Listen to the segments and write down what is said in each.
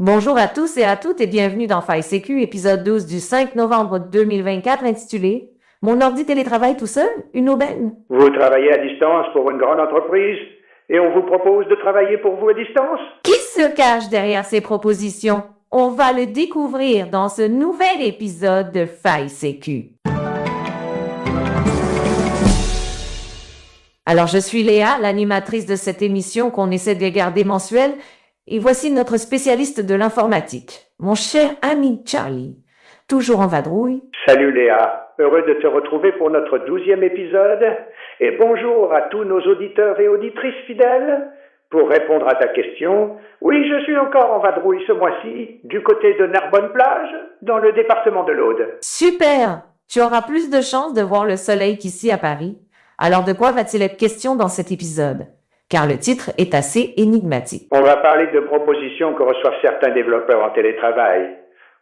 Bonjour à tous et à toutes et bienvenue dans Faille Sécu, épisode 12 du 5 novembre 2024 intitulé Mon ordi télétravaille tout seul, une aubaine. Vous travaillez à distance pour une grande entreprise et on vous propose de travailler pour vous à distance? Qui se cache derrière ces propositions? On va le découvrir dans ce nouvel épisode de Faille Sécu. Alors, je suis Léa, l'animatrice de cette émission qu'on essaie de garder mensuelle, et voici notre spécialiste de l'informatique, mon cher ami Charlie, toujours en vadrouille. Salut Léa, heureux de te retrouver pour notre 12e épisode et bonjour à tous nos auditeurs et auditrices fidèles. Pour répondre à ta question, oui, je suis encore en vadrouille ce mois-ci, du côté de Narbonne-Plage, dans le département de l'Aude. Super! Tu auras plus de chances de voir le soleil qu'ici à Paris. Alors de quoi va-t-il être question dans cet épisode? Car le titre est assez énigmatique. On va parler de propositions que reçoivent certains développeurs en télétravail.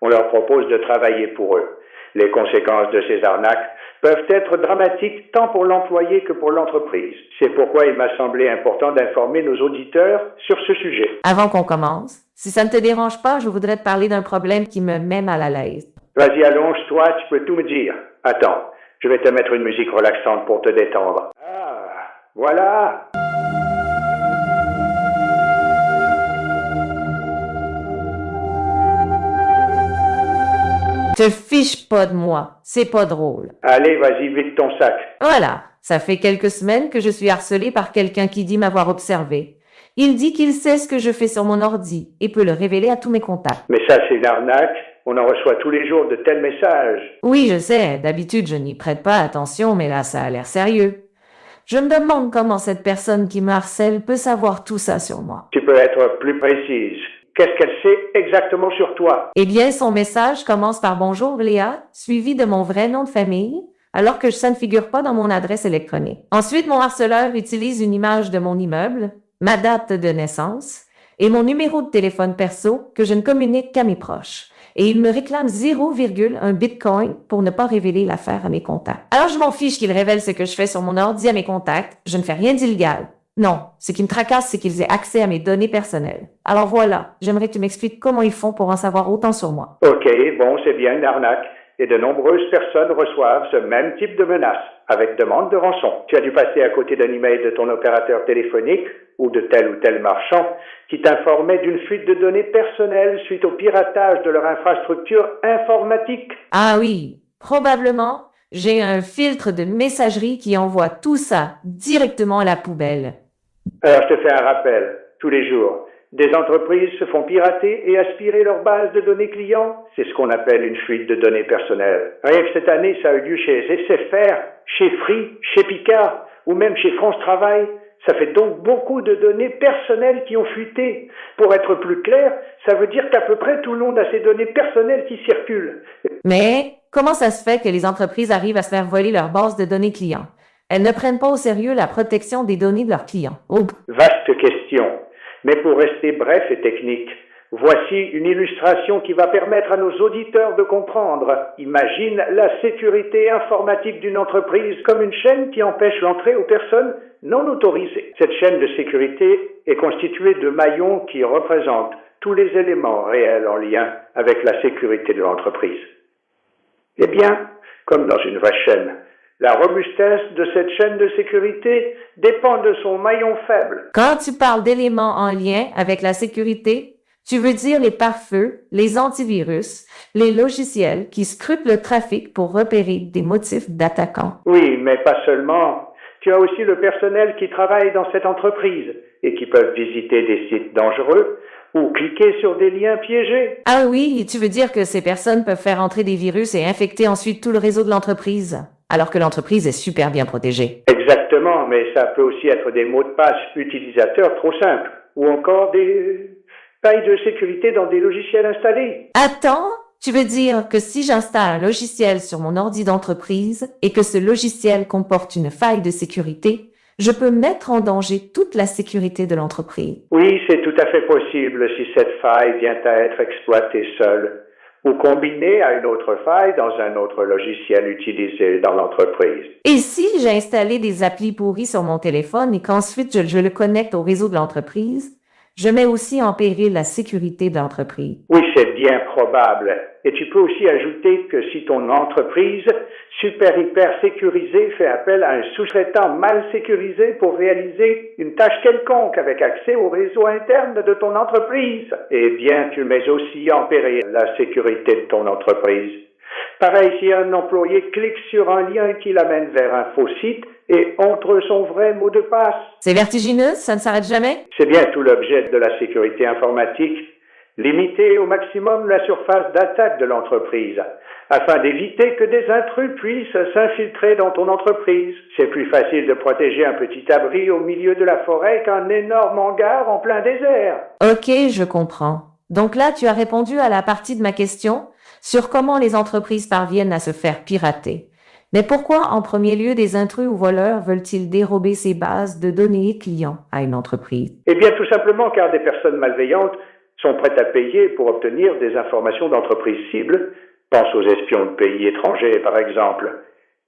On leur propose de travailler pour eux. Les conséquences de ces arnaques peuvent être dramatiques tant pour l'employé que pour l'entreprise. C'est pourquoi il m'a semblé important d'informer nos auditeurs sur ce sujet. Avant qu'on commence, si ça ne te dérange pas, je voudrais te parler d'un problème qui me met mal à l'aise. Vas-y, allonge-toi, tu peux tout me dire. Attends, je vais te mettre une musique relaxante pour te détendre. Ah, voilà. Te fiche pas de moi, c'est pas drôle. Allez, vas-y, vide ton sac. Voilà, ça fait quelques semaines que je suis harcelée par quelqu'un qui dit m'avoir observé. Il dit qu'il sait ce que je fais sur mon ordi et peut le révéler à tous mes contacts. Mais ça, c'est une arnaque. On en reçoit tous les jours de tels messages. Oui, je sais, d'habitude je n'y prête pas attention, mais là ça a l'air sérieux. Je me demande comment cette personne qui me harcèle peut savoir tout ça sur moi. Tu peux être plus précise. Qu'est-ce qu'elle sait exactement sur toi? Eh bien, son message commence par « Bonjour Léa », suivi de mon vrai nom de famille, alors que ça ne figure pas dans mon adresse électronique. Ensuite, mon harceleur utilise une image de mon immeuble, ma date de naissance et mon numéro de téléphone perso que je ne communique qu'à mes proches. Et il me réclame 0,1 bitcoin pour ne pas révéler l'affaire à mes contacts. Alors, je m'en fiche qu'il révèle ce que je fais sur mon ordi à mes contacts. Je ne fais rien d'illégal. Non, ce qui me tracasse, c'est qu'ils aient accès à mes données personnelles. Alors voilà, j'aimerais que tu m'expliques comment ils font pour en savoir autant sur moi. Ok, bon, c'est bien une arnaque. Et de nombreuses personnes reçoivent ce même type de menace, avec demande de rançon. Tu as dû passer à côté d'un email de ton opérateur téléphonique ou de tel ou tel marchand qui t'informait d'une fuite de données personnelles suite au piratage de leur infrastructure informatique. Ah oui, probablement, j'ai un filtre de messagerie qui envoie tout ça directement à la poubelle. Alors je te fais un rappel, tous les jours. Des entreprises se font pirater et aspirer leur base de données clients. C'est ce qu'on appelle une fuite de données personnelles. Rien que cette année, ça a eu lieu chez SFR, chez Free, chez Picard ou même chez France Travail. Ça fait donc beaucoup de données personnelles qui ont fuité. Pour être plus clair, ça veut dire qu'à peu près tout le monde a ces données personnelles qui circulent. Mais comment ça se fait que les entreprises arrivent à se faire voler leur base de données clients? Elles ne prennent pas au sérieux la protection des données de leurs clients. Oh. Vaste question. Mais pour rester bref et technique, voici une illustration qui va permettre à nos auditeurs de comprendre. Imagine la sécurité informatique d'une entreprise comme une chaîne qui empêche l'entrée aux personnes non autorisées. Cette chaîne de sécurité est constituée de maillons qui représentent tous les éléments réels en lien avec la sécurité de l'entreprise. Eh bien, comme dans une vraie chaîne, la robustesse de cette chaîne de sécurité dépend de son maillon faible. Quand tu parles d'éléments en lien avec la sécurité, tu veux dire les pare-feux, les antivirus, les logiciels qui scrutent le trafic pour repérer des motifs d'attaquants. Oui, mais pas seulement. Tu as aussi le personnel qui travaille dans cette entreprise et qui peuvent visiter des sites dangereux ou cliquer sur des liens piégés. Ah oui, tu veux dire que ces personnes peuvent faire entrer des virus et infecter ensuite tout le réseau de l'entreprise, alors que l'entreprise est super bien protégée. Exactement, mais ça peut aussi être des mots de passe utilisateurs trop simples ou encore des failles de sécurité dans des logiciels installés. Attends, tu veux dire que si j'installe un logiciel sur mon ordi d'entreprise et que ce logiciel comporte une faille de sécurité, je peux mettre en danger toute la sécurité de l'entreprise. Oui, c'est tout à fait possible si cette faille vient à être exploitée seule ou combinée à une autre faille dans un autre logiciel utilisé dans l'entreprise. Et si j'ai installé des applis pourries sur mon téléphone et qu'ensuite je le connecte au réseau de l'entreprise, je mets aussi en péril la sécurité de l'entreprise. Oui, c'est bien probable. Et tu peux aussi ajouter que si ton entreprise, super hyper sécurisée, fait appel à un sous-traitant mal sécurisé pour réaliser une tâche quelconque avec accès au réseau interne de ton entreprise, eh bien, tu mets aussi en péril la sécurité de ton entreprise. Pareil, si un employé clique sur un lien qui l'amène vers un faux site et entre son vrai mot de passe. C'est vertigineux, ça ne s'arrête jamais? C'est bien tout l'objet de la sécurité informatique. Limiter au maximum la surface d'attaque de l'entreprise, afin d'éviter que des intrus puissent s'infiltrer dans ton entreprise. C'est plus facile de protéger un petit abri au milieu de la forêt qu'un énorme hangar en plein désert. Ok, je comprends. Donc là, tu as répondu à la partie de ma question sur comment les entreprises parviennent à se faire pirater. Mais pourquoi, en premier lieu, des intrus ou voleurs veulent-ils dérober ces bases de données clients à une entreprise? Eh bien, tout simplement car des personnes malveillantes sont prêtes à payer pour obtenir des informations d'entreprises cibles. Pense aux espions de pays étrangers, par exemple.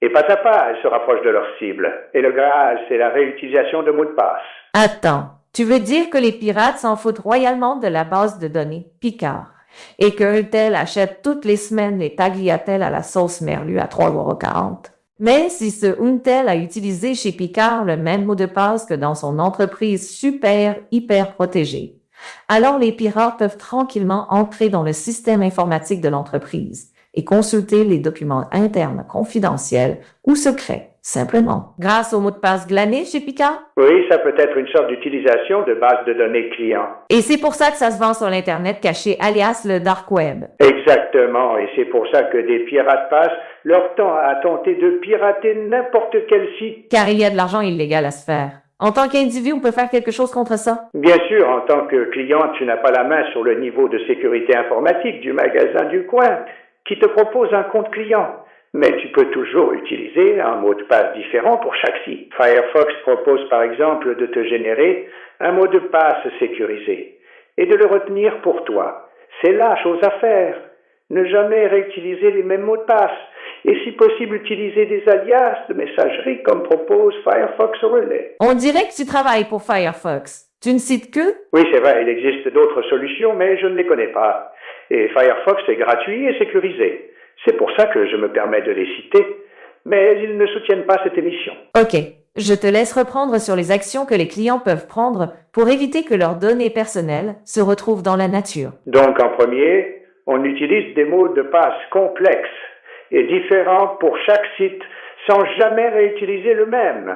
Et pas à pas, elles se rapprochent de leur cible. Et le Graal, c'est la réutilisation de mots de passe. Attends, tu veux dire que les pirates s'en foutent royalement de la base de données Picard et qu'un tel achète toutes les semaines les tagliatelles à la sauce merlue à 3,40 €? Mais si ce Untel a utilisé chez Picard le même mot de passe que dans son entreprise super hyper protégée, alors les pirates peuvent tranquillement entrer dans le système informatique de l'entreprise et consulter les documents internes confidentiels ou secrets, simplement, grâce au mot de passe glané chez Picard. Oui, ça peut être une sorte d'utilisation de base de données clients. Et c'est pour ça que ça se vend sur l'Internet caché, alias le dark web. Exactement, et c'est pour ça que des pirates passent leur temps à tenter de pirater n'importe quel site. Car il y a de l'argent illégal à se faire. En tant qu'individu, on peut faire quelque chose contre ça? Bien sûr, en tant que client, tu n'as pas la main sur le niveau de sécurité informatique du magasin du coin qui te propose un compte client. Mais tu peux toujours utiliser un mot de passe différent pour chaque site. Firefox propose par exemple de te générer un mot de passe sécurisé et de le retenir pour toi. C'est la chose à faire. Ne jamais réutiliser les mêmes mots de passe et si possible utiliser des alias de messagerie comme propose Firefox Relay. On dirait que tu travailles pour Firefox. Tu ne cites que? Oui, c'est vrai, il existe d'autres solutions, mais je ne les connais pas. Et Firefox est gratuit et sécurisé. C'est pour ça que je me permets de les citer, mais ils ne soutiennent pas cette émission. Ok, je te laisse reprendre sur les actions que les clients peuvent prendre pour éviter que leurs données personnelles se retrouvent dans la nature. Donc en premier, on utilise des mots de passe complexes et différents pour chaque site, sans jamais réutiliser le même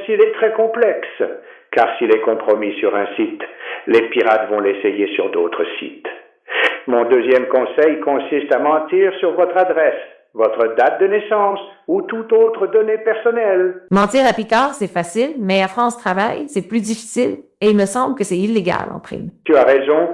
s'il est très complexe. Car s'il est compromis sur un site, les pirates vont l'essayer sur d'autres sites. Mon deuxième conseil consiste à mentir sur votre adresse, votre date de naissance ou toute autre donnée personnelle. Mentir à Picard, c'est facile, mais à France Travail, c'est plus difficile et il me semble que c'est illégal en prime. Tu as raison.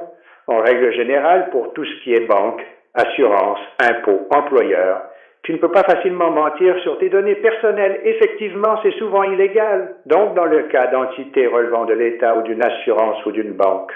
En règle générale, pour tout ce qui est banque, assurance, impôts, employeur, tu ne peux pas facilement mentir sur tes données personnelles. Effectivement, c'est souvent illégal. Donc, dans le cas d'entités relevant de l'État ou d'une assurance ou d'une banque,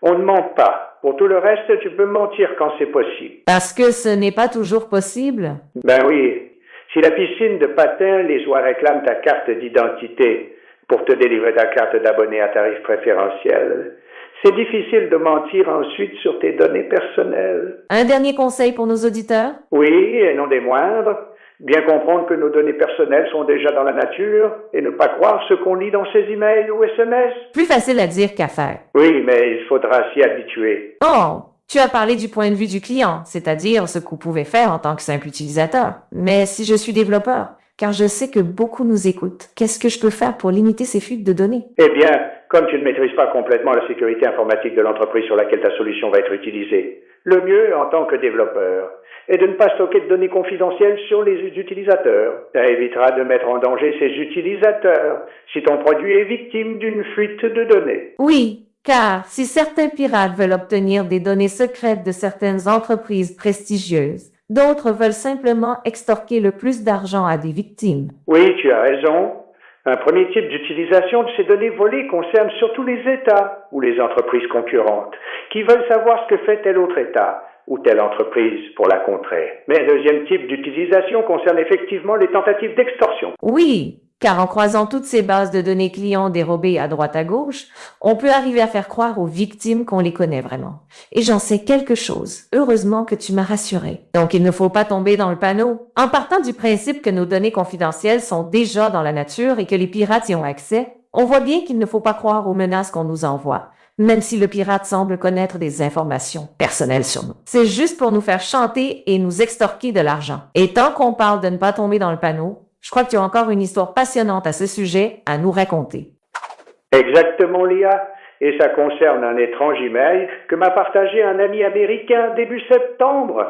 on ne ment pas. Pour tout le reste, tu peux mentir quand c'est possible. Parce que ce n'est pas toujours possible. Ben oui. Si la piscine de Patin, les oies réclament ta carte d'identité pour te délivrer ta carte d'abonné à tarif préférentiel, c'est difficile de mentir ensuite sur tes données personnelles. Un dernier conseil pour nos auditeurs? Oui, et non des moindres. Bien comprendre que nos données personnelles sont déjà dans la nature et ne pas croire ce qu'on lit dans ces emails ou SMS. Plus facile à dire qu'à faire. Oui, mais il faudra s'y habituer. Oh, tu as parlé du point de vue du client, c'est-à-dire ce que vous pouvez faire en tant que simple utilisateur. Mais si je suis développeur, car je sais que beaucoup nous écoutent, qu'est-ce que je peux faire pour limiter ces fuites de données? Eh bien, comme tu ne maîtrises pas complètement la sécurité informatique de l'entreprise sur laquelle ta solution va être utilisée, le mieux en tant que développeur est de ne pas stocker de données confidentielles sur les utilisateurs. Ça évitera de mettre en danger ces utilisateurs si ton produit est victime d'une fuite de données. Oui, car si certains pirates veulent obtenir des données secrètes de certaines entreprises prestigieuses, d'autres veulent simplement extorquer le plus d'argent à des victimes. Oui, tu as raison. Un premier type d'utilisation de ces données volées concerne surtout les États ou les entreprises concurrentes qui veulent savoir ce que fait tel autre État ou telle entreprise pour la contrer. Mais un deuxième type d'utilisation concerne effectivement les tentatives d'extorsion. Oui, car en croisant toutes ces bases de données clients dérobées à droite à gauche, on peut arriver à faire croire aux victimes qu'on les connaît vraiment. Et j'en sais quelque chose. Heureusement que tu m'as rassuré. Donc il ne faut pas tomber dans le panneau. En partant du principe que nos données confidentielles sont déjà dans la nature et que les pirates y ont accès, on voit bien qu'il ne faut pas croire aux menaces qu'on nous envoie, même si le pirate semble connaître des informations personnelles sur nous. C'est juste pour nous faire chanter et nous extorquer de l'argent. Et tant qu'on parle de ne pas tomber dans le panneau, je crois que tu as encore une histoire passionnante à ce sujet à nous raconter. Exactement, Léa. Et ça concerne un étrange email que m'a partagé un ami américain début septembre.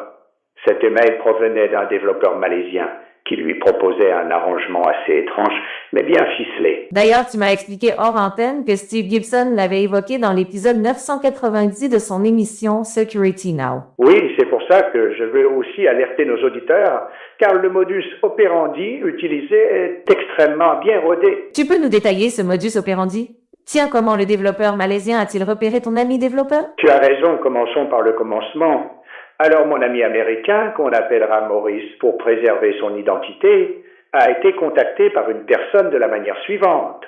Cet email provenait d'un développeur malaisien qui lui proposait un arrangement assez étrange, mais bien ficelé. D'ailleurs, tu m'as expliqué hors antenne que Steve Gibson l'avait évoqué dans l'épisode 990 de son émission Security Now. Oui, c'est pour ça que je veux aussi alerter nos auditeurs, car le modus operandi utilisé est extrêmement bien rodé. Tu peux nous détailler ce modus operandi? Tiens, comment le développeur malaisien a-t-il repéré ton ami développeur? Tu as raison, commençons par le commencement. Alors mon ami américain, qu'on appellera Maurice pour préserver son identité, a été contacté par une personne de la manière suivante.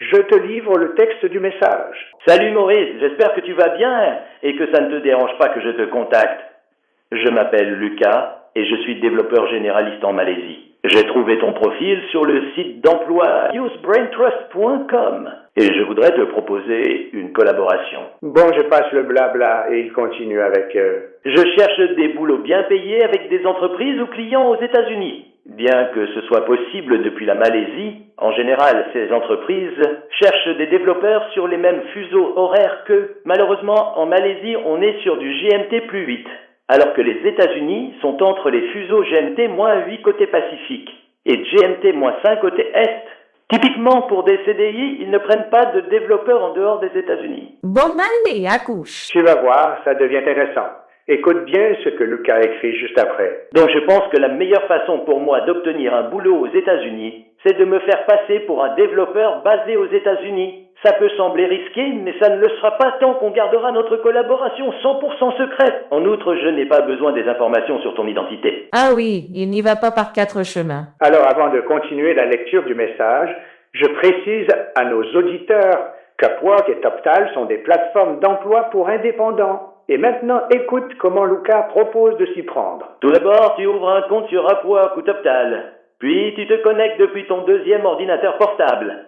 Je te livre le texte du message. Salut Maurice, j'espère que tu vas bien et que ça ne te dérange pas que je te contacte. Je m'appelle Lucas et je suis développeur généraliste en Malaisie. J'ai trouvé ton profil sur le site d'emploi usebraintrust.com et je voudrais te proposer une collaboration. Bon, je passe le blabla et il continue avec... Je cherche des boulots bien payés avec des entreprises ou clients aux États-Unis. Bien que ce soit possible depuis la Malaisie, en général, ces entreprises cherchent des développeurs sur les mêmes fuseaux horaires qu'eux. Malheureusement, en Malaisie, on est sur du GMT plus 8, alors que les États-Unis sont entre les fuseaux GMT-8 côté Pacifique et GMT-5 côté Est. Typiquement, pour des CDI, ils ne prennent pas de développeurs en dehors des États-Unis. Bon mal accouche. Tu vas voir, ça devient intéressant. Écoute bien ce que Lucas écrit juste après. Donc je pense que la meilleure façon pour moi d'obtenir un boulot aux États-Unis, c'est de me faire passer pour un développeur basé aux États-Unis. Ça peut sembler risqué, mais ça ne le sera pas tant qu'on gardera notre collaboration 100% secrète. En outre, je n'ai pas besoin des informations sur ton identité. Ah oui, il n'y va pas par 4 chemins. Alors avant de continuer la lecture du message, je précise à nos auditeurs qu'Upwork et TopTal sont des plateformes d'emploi pour indépendants. Et maintenant, écoute comment Lucas propose de s'y prendre. Tout d'abord, tu ouvres un compte sur Upwork ou TopTal. Puis, tu te connectes depuis ton deuxième ordinateur portable.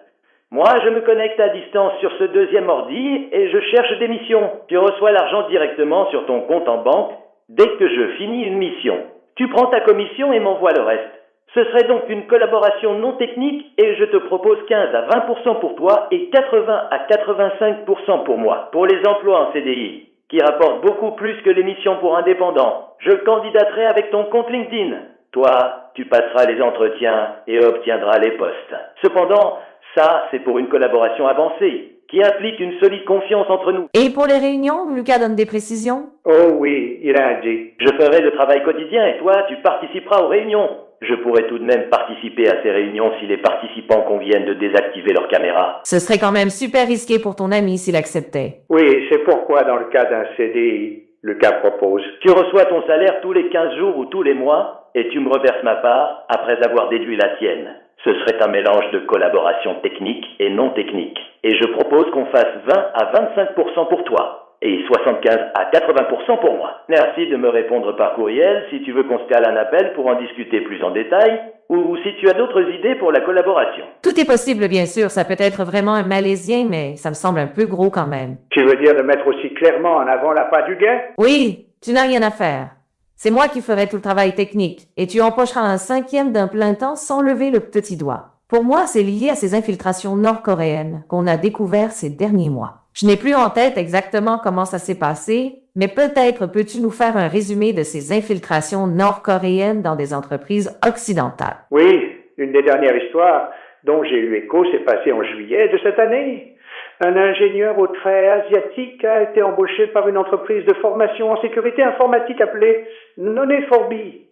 Moi, je me connecte à distance sur ce deuxième ordi et je cherche des missions. Tu reçois l'argent directement sur ton compte en banque dès que je finis une mission. Tu prends ta commission et m'envoies le reste. Ce serait donc une collaboration non technique et je te propose 15 à 20% pour toi et 80 à 85% pour moi. Pour les emplois en CDI, qui rapportent beaucoup plus que les missions pour indépendants, je candidaterai avec ton compte LinkedIn. Toi, tu passeras les entretiens et obtiendras les postes. Cependant, ça, c'est pour une collaboration avancée, qui implique une solide confiance entre nous. Et pour les réunions, Lucas donne des précisions? Oh oui, il a dit. Je ferai le travail quotidien et toi, tu participeras aux réunions. Je pourrais tout de même participer à ces réunions si les participants conviennent de désactiver leur caméra. Ce serait quand même super risqué pour ton ami s'il acceptait. Oui, c'est pourquoi dans le cas d'un CDI, Lucas propose. Tu reçois ton salaire tous les 15 jours ou tous les mois et tu me reverses ma part après avoir déduit la tienne. Ce serait un mélange de collaboration technique et non technique. Et je propose qu'on fasse 20 à 25% pour toi. Et 75 à 80% pour moi. Merci de me répondre par courriel si tu veux qu'on se cale un appel pour en discuter plus en détail ou si tu as d'autres idées pour la collaboration. Tout est possible, bien sûr. Ça peut être vraiment un Malaisien, mais ça me semble un peu gros quand même. Tu veux dire de mettre aussi clairement en avant la part du gain? Oui, tu n'as rien à faire. C'est moi qui ferai tout le travail technique et tu empocheras un 5e d'un plein temps sans lever le petit doigt. Pour moi, c'est lié à ces infiltrations nord-coréennes qu'on a découvertes ces derniers mois. Je n'ai plus en tête exactement comment ça s'est passé, mais peut-être peux-tu nous faire un résumé de ces infiltrations nord-coréennes dans des entreprises occidentales? Oui, une des dernières histoires dont j'ai eu écho s'est passée en juillet de cette année. Un ingénieur aux traits asiatiques a été embauché par une entreprise de formation en sécurité informatique appelée None4B.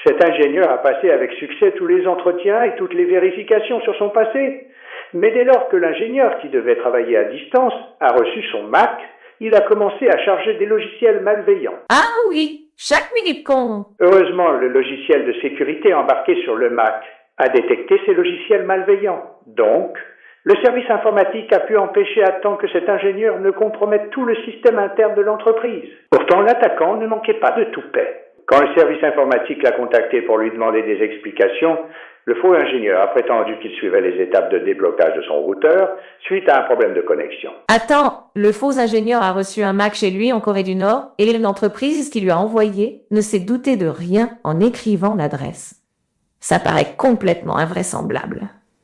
Cet ingénieur a passé avec succès tous les entretiens et toutes les vérifications sur son passé. Mais dès lors que l'ingénieur, qui devait travailler à distance, a reçu son Mac, il a commencé à charger des logiciels malveillants. Ah oui, chaque minute compte. Heureusement, le logiciel de sécurité embarqué sur le Mac a détecté ces logiciels malveillants. Donc, le service informatique a pu empêcher à temps que cet ingénieur ne compromette tout le système interne de l'entreprise. Pourtant, l'attaquant ne manquait pas de toupet. Quand le service informatique l'a contacté pour lui demander des explications, le faux ingénieur a prétendu qu'il suivait les étapes de déblocage de son routeur suite à un problème de connexion. Attends, le faux ingénieur a reçu un Mac chez lui en Corée du Nord et l'entreprise qui lui a envoyé ne s'est doutée de rien en écrivant l'adresse. Ça paraît complètement invraisemblable.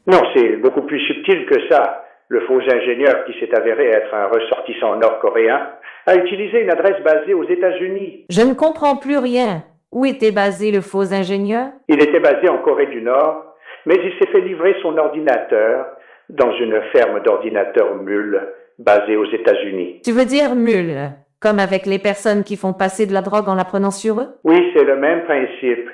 Non, c'est beaucoup plus subtil que ça. Le faux ingénieur, qui s'est avéré être un ressortissant nord-coréen, a utilisé une adresse basée aux États-Unis. Je ne comprends plus rien. Où était basé le faux ingénieur? Il était basé en Corée du Nord, mais il s'est fait livrer son ordinateur dans une ferme d'ordinateurs mules basée aux États-Unis. Tu veux dire mule, comme avec les personnes qui font passer de la drogue en la prenant sur eux? Oui, c'est le même principe.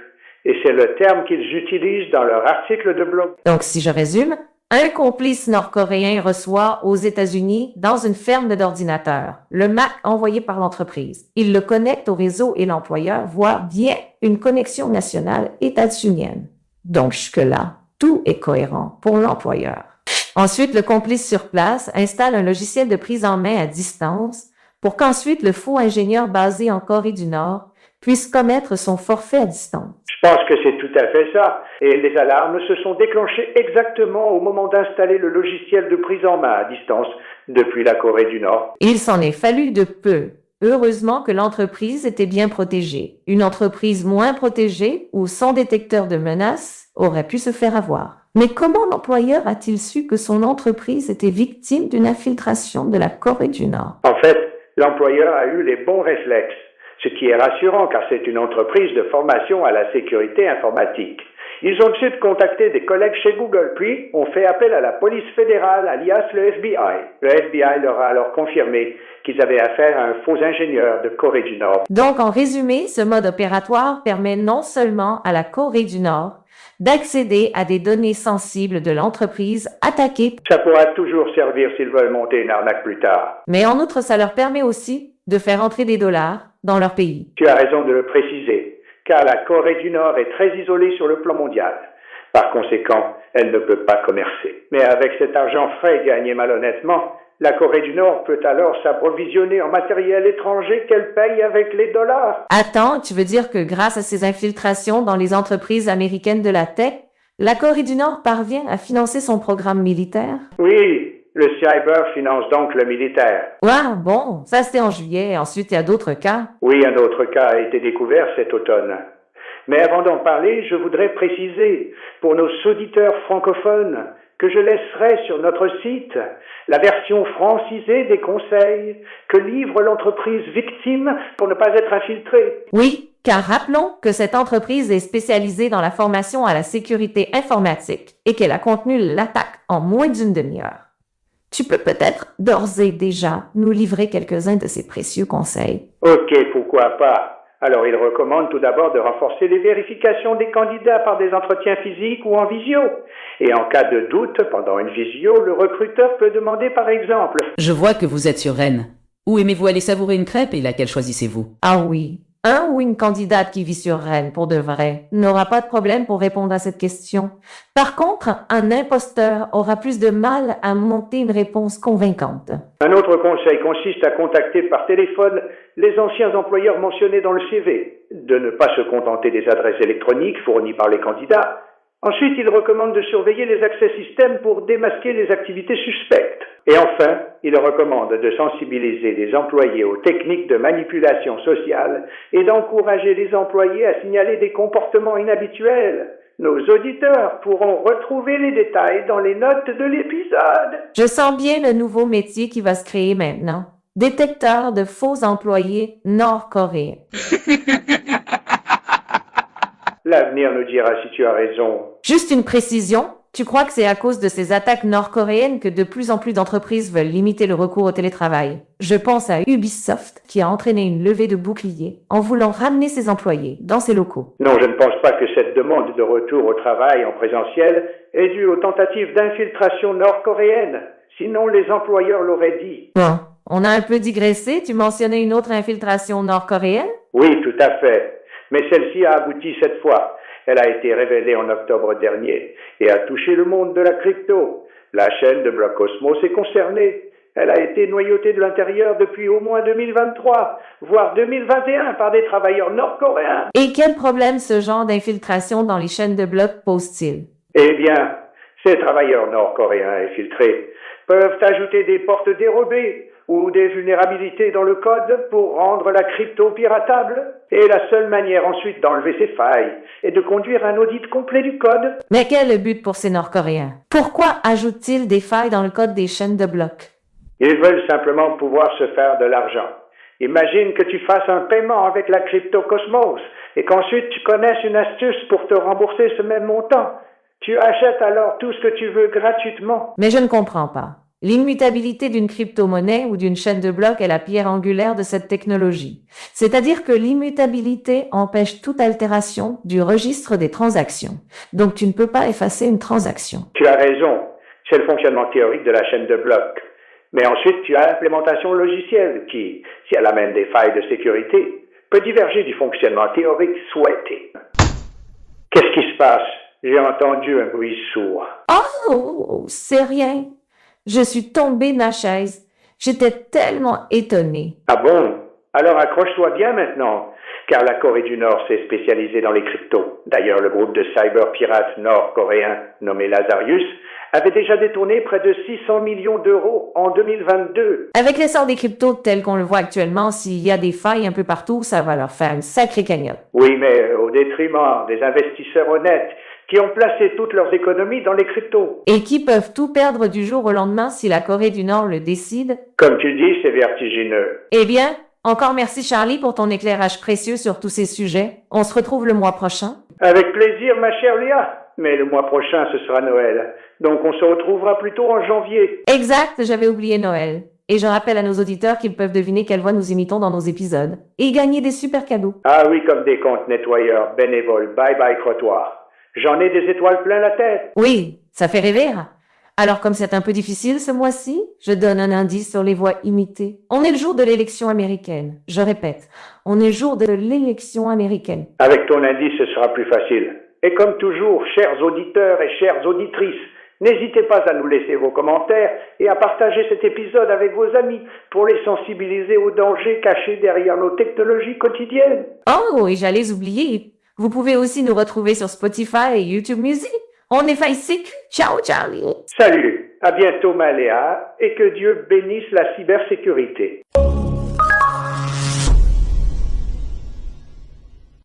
Et c'est le terme qu'ils utilisent dans leur article de blog. Donc, si je résume, un complice nord-coréen reçoit aux États-Unis, dans une ferme d'ordinateurs, le Mac envoyé par l'entreprise. Il le connecte au réseau et l'employeur voit bien une connexion nationale états-unienne. Donc, jusque-là, tout est cohérent pour l'employeur. Ensuite, le complice sur place installe un logiciel de prise en main à distance pour qu'ensuite le faux ingénieur basé en Corée du Nord puisse commettre son forfait à distance. Je pense que c'est tout à fait ça. Et les alarmes se sont déclenchées exactement au moment d'installer le logiciel de prise en main à distance depuis la Corée du Nord. Il s'en est fallu de peu. Heureusement que l'entreprise était bien protégée. Une entreprise moins protégée ou sans détecteur de menaces aurait pu se faire avoir. Mais comment l'employeur a-t-il su que son entreprise était victime d'une infiltration de la Corée du Nord? En fait, l'employeur a eu les bons réflexes. Ce qui est rassurant car c'est une entreprise de formation à la sécurité informatique. Ils ont ensuite contacté des collègues chez Google, puis ont fait appel à la police fédérale, alias le FBI. Le FBI leur a alors confirmé qu'ils avaient affaire à un faux ingénieur de Corée du Nord. Donc, en résumé, ce mode opératoire permet non seulement à la Corée du Nord d'accéder à des données sensibles de l'entreprise attaquée, Ça pourra toujours servir s'ils veulent monter une arnaque plus tard. mais en outre, ça leur permet aussi de faire entrer des dollars dans leur pays. Tu as raison de le préciser, car la Corée du Nord est très isolée sur le plan mondial. Par conséquent, elle ne peut pas commercer. Mais avec cet argent frais gagné malhonnêtement, la Corée du Nord peut alors s'approvisionner en matériel étranger qu'elle paye avec les dollars. Attends, tu veux dire que grâce à ces infiltrations dans les entreprises américaines de la tech, la Corée du Nord parvient à financer son programme militaire? Oui, le cyber finance donc le militaire. Ouais, bon, ça c'était en juillet. Ensuite, il y a d'autres cas. Oui, un autre cas a été découvert cet automne. Mais avant d'en parler, je voudrais préciser, pour nos auditeurs francophones, que je laisserai sur notre site la version francisée des conseils que livre l'entreprise victime pour ne pas être infiltrée. Oui, car rappelons que cette entreprise est spécialisée dans la formation à la sécurité informatique et qu'elle a contenu l'attaque en moins d'une demi-heure. Tu peux peut-être d'ores et déjà nous livrer quelques-uns de ces précieux conseils. Ok, pourquoi pas. Alors il recommande tout d'abord de renforcer les vérifications des candidats par des entretiens physiques ou en visio. Et en cas de doute, pendant une visio, le recruteur peut demander par exemple: Je vois que vous êtes sur Rennes. Où aimez-vous aller savourer une crêpe et laquelle choisissez-vous? Ah oui, un ou une candidate qui vit sur Rennes pour de vrai n'aura pas de problème pour répondre à cette question. Par contre, un imposteur aura plus de mal à monter une réponse convaincante. Un autre conseil consiste à contacter par téléphone les anciens employeurs mentionnés dans le CV, de ne pas se contenter des adresses électroniques fournies par les candidats. Ensuite, il recommande de surveiller les accès système pour démasquer les activités suspectes. Et enfin, il recommande de sensibiliser les employés aux techniques de manipulation sociale et d'encourager les employés à signaler des comportements inhabituels. Nos auditeurs pourront retrouver les détails dans les notes de l'épisode. Je sens bien le nouveau métier qui va se créer maintenant. Détecteur de faux employés nord-coréens. L'avenir nous dira si tu as raison. Juste une précision, tu crois que c'est à cause de ces attaques nord-coréennes que de plus en plus d'entreprises veulent limiter le recours au télétravail? Je pense à Ubisoft qui a entraîné une levée de boucliers en voulant ramener ses employés dans ses locaux. Non, je ne pense pas que cette demande de retour au travail en présentiel est due aux tentatives d'infiltration nord-coréenne. Sinon, les employeurs l'auraient dit. Bon, on a un peu digressé, tu mentionnais une autre infiltration nord-coréenne? Oui, tout à fait. Mais celle-ci a abouti cette fois. Elle a été révélée en octobre dernier et a touché le monde de la crypto. La chaîne de blocs Cosmos est concernée. Elle a été noyautée de l'intérieur depuis au moins 2023, voire 2021 par des travailleurs nord-coréens. Et quel problème ce genre d'infiltration dans les chaînes de blocs pose-t-il? Eh bien, ces travailleurs nord-coréens infiltrés peuvent ajouter des portes dérobées ou des vulnérabilités dans le code pour rendre la crypto piratable. Et la seule manière ensuite d'enlever ces failles est de conduire un audit complet du code. Mais quel est le but pour ces Nord-Coréens? Pourquoi ajoutent-ils des failles dans le code des chaînes de blocs? Ils veulent simplement pouvoir se faire de l'argent. Imagine que tu fasses un paiement avec la crypto Cosmos et qu'ensuite tu connaisses une astuce pour te rembourser ce même montant. Tu achètes alors tout ce que tu veux gratuitement. Mais je ne comprends pas. L'immutabilité d'une crypto-monnaie ou d'une chaîne de blocs est la pierre angulaire de cette technologie. C'est-à-dire que l'immutabilité empêche toute altération du registre des transactions. Donc tu ne peux pas effacer une transaction. Tu as raison. C'est le fonctionnement théorique de la chaîne de blocs. Mais ensuite, tu as l'implémentation logicielle qui, si elle amène des failles de sécurité, peut diverger du fonctionnement théorique souhaité. Qu'est-ce qui se passe? J'ai entendu un bruit sourd. Oh, c'est rien. Je suis tombée de ma chaise. J'étais tellement étonnée. Ah bon? Alors accroche-toi bien maintenant, car la Corée du Nord s'est spécialisée dans les cryptos. D'ailleurs, le groupe de cyber-pirates nord-coréens nommé Lazarus avait déjà détourné près de 600 millions d'euros en 2022. Avec l'essor des cryptos tels qu'on le voit actuellement, s'il y a des failles un peu partout, ça va leur faire une sacrée cagnotte. Oui, mais au détriment des investisseurs honnêtes qui ont placé toutes leurs économies dans les cryptos. Et qui peuvent tout perdre du jour au lendemain si la Corée du Nord le décide. Comme tu dis, c'est vertigineux. Eh bien, encore merci Charlie pour ton éclairage précieux sur tous ces sujets. On se retrouve le mois prochain. Avec plaisir, ma chère Léa. Mais le mois prochain, ce sera Noël. Donc on se retrouvera plutôt en janvier. Exact, j'avais oublié Noël. Et je rappelle à nos auditeurs qu'ils peuvent deviner quelle voix nous imitons dans nos épisodes. Et gagner des super cadeaux. Ah oui, comme des comptes nettoyeurs, bénévoles, bye-bye crottoir. J'en ai des étoiles plein la tête. Oui, ça fait rêver. Alors comme c'est un peu difficile ce mois-ci, je donne un indice sur les voix imitées. On est le jour de l'élection américaine. Je répète, on est le jour de l'élection américaine. Avec ton indice, ce sera plus facile. Et comme toujours, chers auditeurs et chères auditrices, n'hésitez pas à nous laisser vos commentaires et à partager cet épisode avec vos amis pour les sensibiliser aux dangers cachés derrière nos technologies quotidiennes. Oh, et j'allais oublier. Vous pouvez aussi nous retrouver sur Spotify et YouTube Music. On est Facebook. Ciao, Charlie. Salut, à bientôt ma Léa, et que Dieu bénisse la cybersécurité.